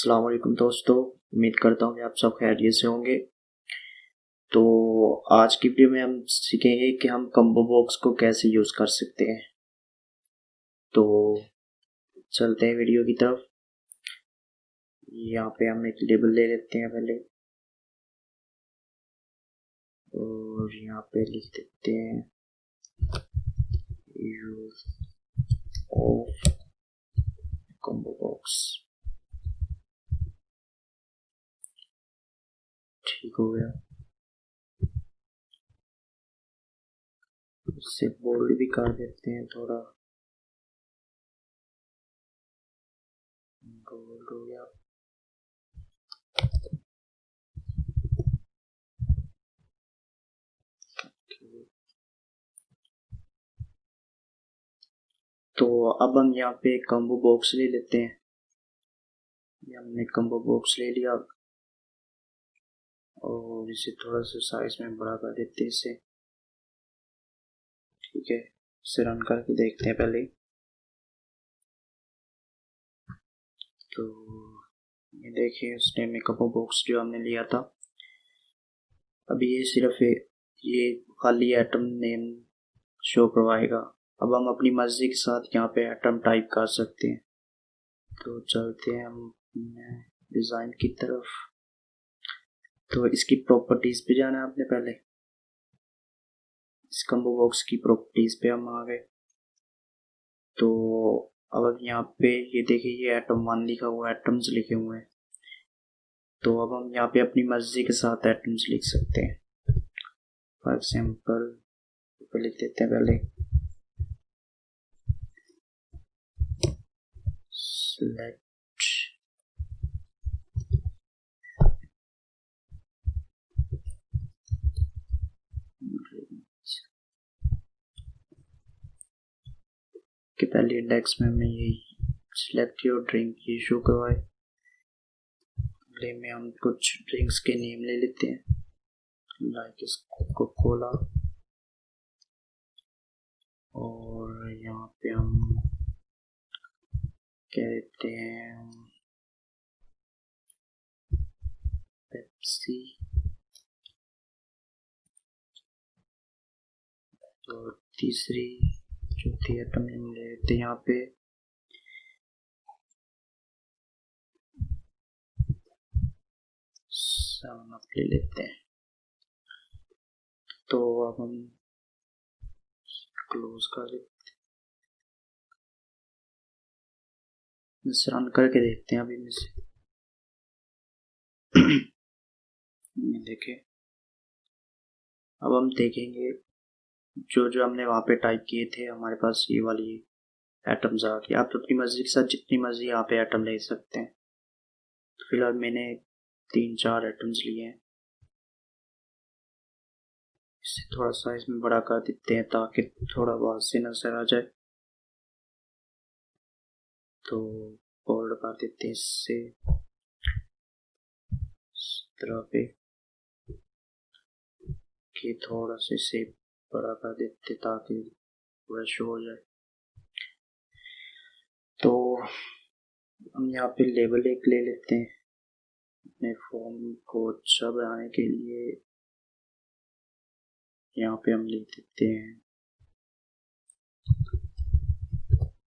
अस्सलाम वालेकुम दोस्तों, उम्मीद करता हूँ कि आप सब खैरियत से होंगे। तो आज की वीडियो में हम सीखेंगे कि हम कम्बो बॉक्स को कैसे यूज़ कर सकते हैं। तो चलते हैं वीडियो की तरफ। यहाँ पे हम एक लेबल ले लेते हैं पहले और यहाँ पे लिख देते हैं यूज ऑफ कम्बो बॉक्स। ठीक हो गया। इससे बोल्ड भी कर देते हैं, थोड़ा बोल्ड हो गया। तो अब हम यहाँ पे कम्बो बॉक्स ले लेते हैं। ये हमने कम्बो बॉक्स ले लिया और इसे थोड़ा सा साइज में बड़ा कर देते हैं इसे। ठीक है, इसे रन करके देखते हैं पहले। तो ये देखिए, उसने में कम्बो बॉक्स जो हमने लिया था, अभी ये सिर्फ ये खाली एटम नेम शो करवाएगा। अब हम अपनी मर्जी के साथ यहाँ पे एटम टाइप कर सकते हैं। तो चलते हैं हम डिज़ाइन की तरफ। तो इसकी प्रॉपर्टीज पे जाना है आपने पहले। इस कम्बो बॉक्स की प्रॉपर्टीज पे हम आ गए। तो अब यहाँ पे ये देखिए, ये एटम 1 लिखा हुआ है, एटम्स लिखे हुए हैं। तो अब हम यहाँ पे अपनी मर्जी के साथ एटम्स लिख सकते हैं। फॉर एग्जाम्पल लिख देते हैं पहले select कि पहले इंडेक्स में हमें यही सिलेक्ट योर ड्रिंक ये शो करवाए। अगले में हम कुछ ड्रिंक्स के नेम ले लेते हैं, लाइक कोका कोला। और यहाँ पे हम कहते हैं पेप्सी। और तीसरी चौथी आइटम ले लेते हैं यहाँ पे सेवन अप ले लेते हैं। तो अब हम क्लोज कर देते हैं, इसे रन करके देखते हैं अभी में से। ये देखें, अब हम देखेंगे जो जो हमने वहाँ पे टाइप किए थे, हमारे पास ये वाली एटम्स आ गई। आप अपनी मर्जी के साथ जितनी मर्जी यहाँ पे एटम ले सकते हैं। तो फिलहाल मैंने 3-4 एटम्स लिए हैं। इसे थोड़ा साइज में बड़ा कर देते हैं ताकि थोड़ा बहुत से नजर आ जाए। तो बोल्ड कर देते हैं इससे इस तरह पे कि थोड़ा सा इसे बड़ा कर देते ताकि पूरा शो हो जाए। तो हम यहाँ पे लेबल एक ले लेते हैं अपने फॉर्म को अच्छा बनाने के लिए। यहाँ पे हम लिख देते हैं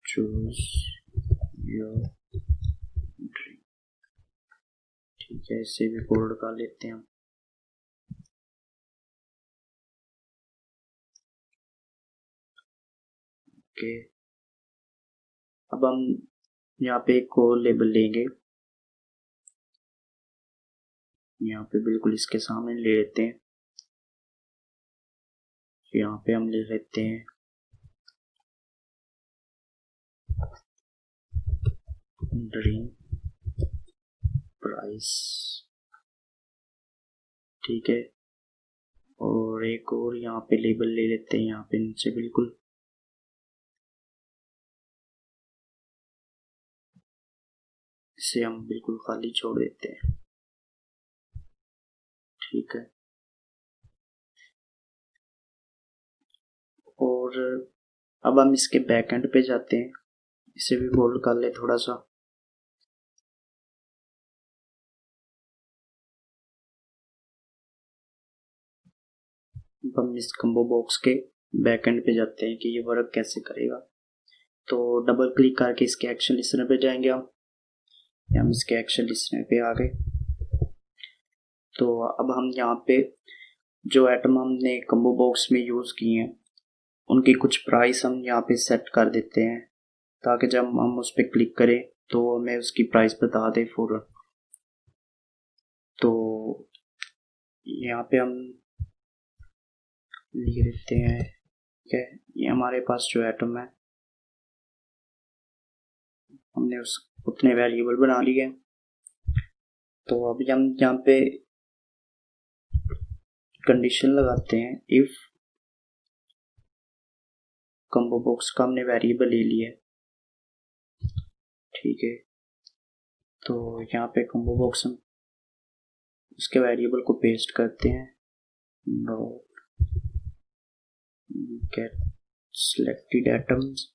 चूज योर ड्रिंक। ठीक है, इसे भी बोल्ड कर लेते हैं हम। ओके, अब हम यहाँ पे एक और लेबल लेंगे। यहाँ पे बिल्कुल इसके सामने ले लेते हैं। यहाँ पे हम ले लेते हैं ड्रिंक प्राइस। ठीक है, और एक और यहाँ पे लेबल ले लेते हैं, यहाँ पे नीचे बिल्कुल। इसे हम बिल्कुल खाली छोड़ देते हैं। ठीक है, और अब हम इसके बैक एंड पे जाते हैं। इसे भी बोल्ड कर ले थोड़ा सा। अब हम इस कम्बो बॉक्स के बैकएंड पे जाते हैं कि ये वर्क कैसे करेगा। तो डबल क्लिक करके इसके एक्शन लिस्टनर पे जाएंगे हम इसके एक्शन लिस्टनर पे आ गए। तो अब हम यहाँ पे जो आइटम हमने कम्बो बॉक्स में यूज़ किए हैं उनकी कुछ प्राइस हम यहाँ पे सेट कर देते हैं, ताकि जब हम उस पर क्लिक करें तो हमें उसकी प्राइस बता दे फौरन। तो यहाँ पे हम लिख देते हैं, ठीक है, ये हमारे पास जो आइटम है हमने उस उतने वेरिएबल बना लिए। तो अभी हम यहाँ पे कंडीशन लगाते हैं, इफ कम्बो बॉक्स का हमने वेरिएबल ले लिया, ठीक है। तो यहाँ पे कम्बो बॉक्स हम उसके वेरिएबल को पेस्ट करते हैं, dot get selected items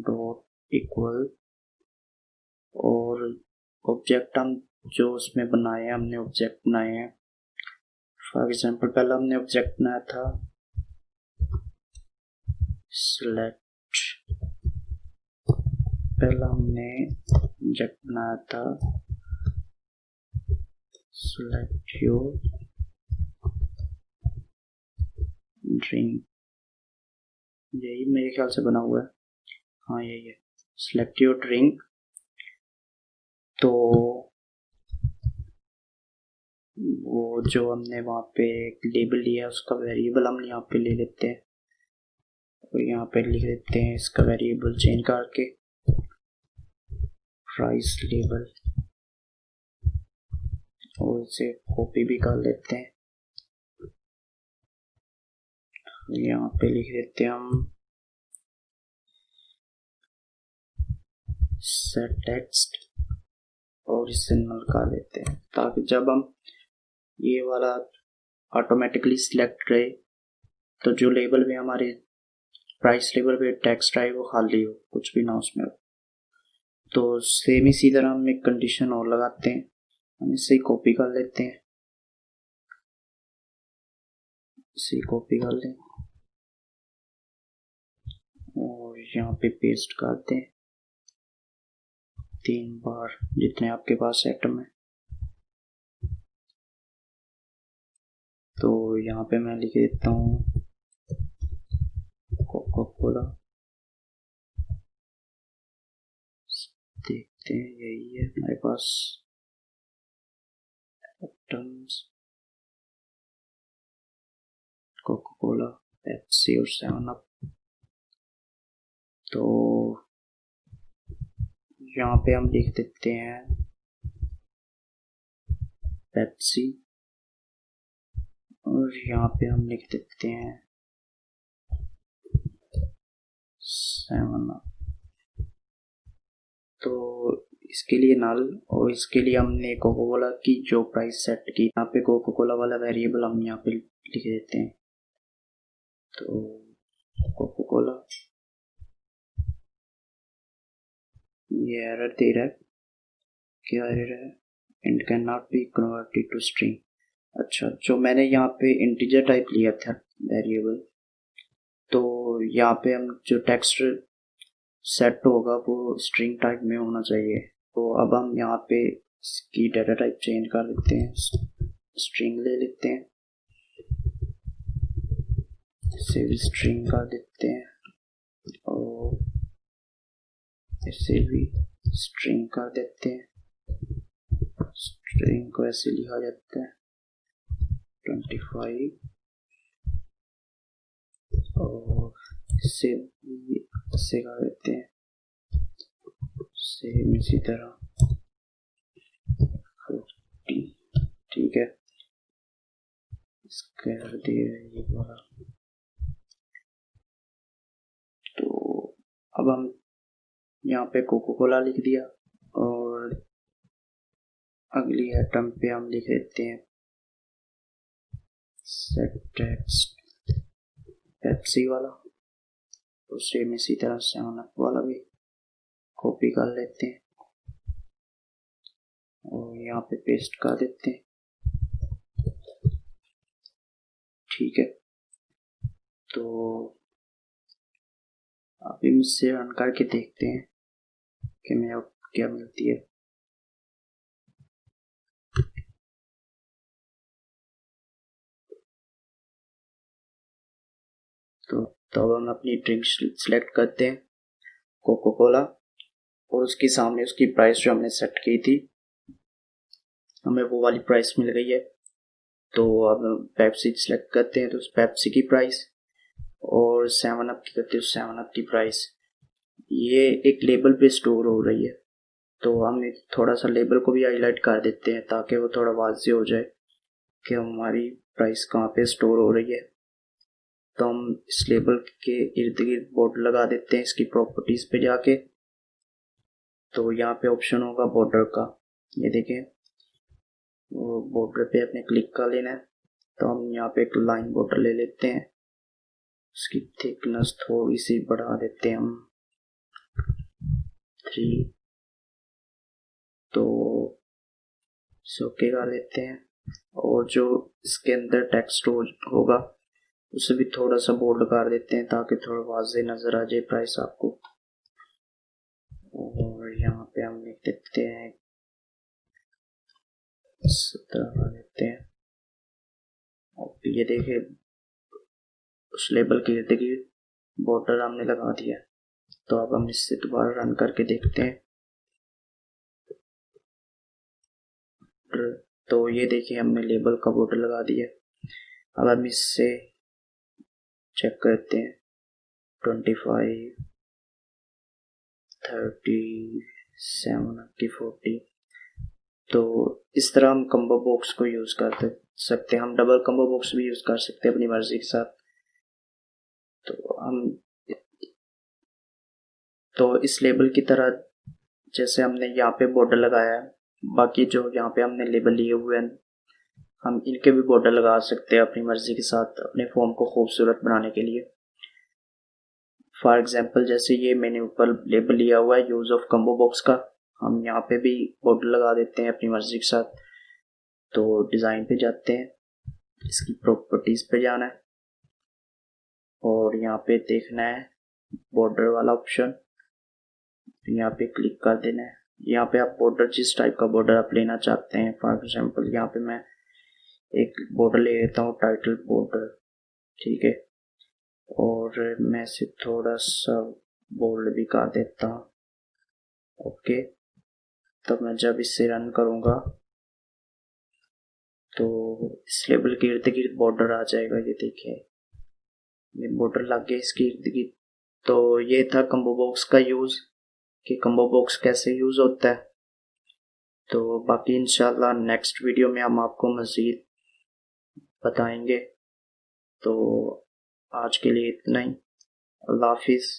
dot equal, और ऑब्जेक्ट हम जो उसमें बनाए हैं, हमने ऑब्जेक्ट बनाए हैं। फॉर एग्जांपल पहला हमने ऑब्जेक्ट बनाया था सिलेक्ट, पहला हमने ऑब्जेक्ट बनाया था सिलेक्ट योर ड्रिंक, यही मेरे ख्याल से बना हुआ है, हाँ यही है, सिलेक्ट योर ड्रिंक। तो वो जो हमने वहाँ पे एक लेबल लिया उसका वेरिएबल हम यहाँ पे ले लेते हैं और यहाँ पे लिख देते हैं इसका वेरिएबल चेंज करके प्राइस लेबल, और इसे कॉपी भी कर लेते हैं। यहाँ पे लिख देते हैं हम सेट टेक्स्ट और इससे नल कर देते हैं, ताकि जब हम ये वाला ऑटोमेटिकली सिलेक्ट रहे तो जो लेबल में हमारे प्राइस लेबल पे टेक्स्ट आए वो खाली हो, कुछ भी ना उसमें हो। तो सेम इसी तरह हम एक कंडीशन और लगाते हैं, हम इसे कॉपी कर लेते हैं, इसे कॉपी कर लें और यहाँ पे पेस्ट करते हैं 3 बार जितने आपके पास आइटम है। तो यहाँ पे मैं लिख देता हूँ कोका कोला, देखते हैं यही है हमारे पास आइटम्स, कोका कोला, पेप्सी और 7 अप। तो यहाँ पे हम लिख देते हैं पेप्सी और यहाँ पे हम लिख देते हैं 7 अप। तो इसके लिए नल, और इसके लिए हमने कोका कोला की जो प्राइस सेट की, यहाँ पे कोका कोला वाला वेरिएबल हम यहाँ पे लिख देते हैं। तो कोका कोला, ये एरर दे रहा है, क्या एरर है, int cannot be converted to string. अच्छा, जो मैंने यहाँ पे इंटीजर टाइप लिया था वेरिएबल, तो यहाँ पे हम जो टेक्स्ट सेट होगा वो स्ट्रिंग टाइप में होना चाहिए। तो अब हम यहाँ पे इसकी डाटा टाइप चेंज कर देते हैं, स्ट्रिंग ले लेते हैं, इसे भी स्ट्रिंग कर देते हैं और इसे भी स्ट्रिंग कर देते हैं। स्ट्रिंग को ऐसे लिखा जाता है 25 और इसे कर देते हैं सेम इसी तरह 40, ठीक है, इसका दे ये वाला। तो अब हम यहाँ पे कोका कोला लिख दिया और अगली आइटम पे हम लिख देते हैं सेट टेक्स्ट पेप्सी वाला, तो सेम इसी तरह 7 अप वाला भी कॉपी कर लेते हैं और यहाँ पे पेस्ट कर देते हैं। ठीक है, तो अभी मुझसे रन करके देखते हैं कि मैं अब क्या मिलती है। तो हम अपनी ड्रिंक सेलेक्ट करते हैं, कोको कोला, और उसके सामने उसकी प्राइस जो हमने सेट की थी, हमें वो वाली प्राइस मिल गई है। तो अब पेप्सी सेलेक्ट करते हैं, तो उस पेप्सी की प्राइस, और 7 अप की करते हैं, 7 अप की प्राइस। ये एक लेबल पे स्टोर हो रही है, तो हम थोड़ा सा लेबल को भी हाईलाइट कर देते हैं ताकि वो थोड़ा वाज़ेह हो जाए कि हमारी प्राइस कहाँ पे स्टोर हो रही है। तो हम इस लेबल के इर्द गिर्द बॉर्डर लगा देते हैं इसकी प्रॉपर्टीज़ पे जाके। तो यहाँ पे ऑप्शन होगा बॉर्डर का, ये देखें, वो बॉर्डर पे अपने क्लिक कर लेना है। तो हम यहाँ पे एक लाइन बॉर्डर ले लेते हैं, उसकी थिकनेस थोड़ी सी बढ़ा देते हैं हम 3, तो ओके कर देते हैं। और जो इसके अंदर टेक्स्ट होगा उसे भी थोड़ा सा बोल्ड कर देते हैं ताकि थोड़ा वाज़ेह नज़र आ जाए प्राइस आपको। और यहाँ पे हम लिख देते हैं 17 देते हैं। और ये देखिए उस लेबल के इर्द गिर्द बॉर्डर हमने लगा दिया। तो अब हम इससे दोबारा रन करके देखते हैं। तो ये देखिए हमने लेबल का बॉर्डर लगा दिया। अब हम इससे चेक करते हैं 25, 30, 40। तो इस तरह हम कम्बो बॉक्स को यूज़ कर सकते हैं। हम डबल कम्बो बॉक्स भी यूज़ कर सकते हैं अपनी मर्जी के साथ। तो इस लेबल की तरह जैसे हमने यहाँ पे बॉर्डर लगाया है, बाकी जो यहाँ पे हमने लेबल लिए हुए हैं हम इनके भी बॉर्डर लगा सकते हैं अपनी मर्जी के साथ अपने फॉर्म को खूबसूरत बनाने के लिए। फॉर एग्जांपल जैसे ये मैंने ऊपर लेबल लिया हुआ है यूज़ ऑफ कम्बो बॉक्स का, हम यहाँ पे भी बॉर्डर लगा देते हैं अपनी मर्जी के साथ। तो डिज़ाइन पे जाते हैं, इसकी प्रॉपर्टीज़ पे जाना है और यहाँ पे देखना है बॉर्डर वाला ऑप्शन, यहाँ पे क्लिक कर देना है। यहाँ पे आप बॉर्डर जिस टाइप का बॉर्डर आप लेना चाहते हैं, फॉर एग्जांपल यहाँ पे मैं एक बॉर्डर ले लेता हूँ टाइटल बॉर्डर, ठीक है, और मैं इसे थोड़ा सा बोल्ड भी कर देता हूँ। ओके, तो मैं जब इससे रन करूँगा तो इस लेबल के इर्द गिर्द बॉर्डर आ जाएगा। ये देखिए ये बॉर्डर लग गया इसके इर्द गिर्द। तो ये था कम्बो बॉक्स का यूज़ कि कम्बो बॉक्स कैसे यूज़ होता है। तो बाकी इंशाल्लाह नेक्स्ट वीडियो में हम आपको मज़ीद बताएंगे। तो आज के लिए इतना ही, अल्लाह हाफिज़।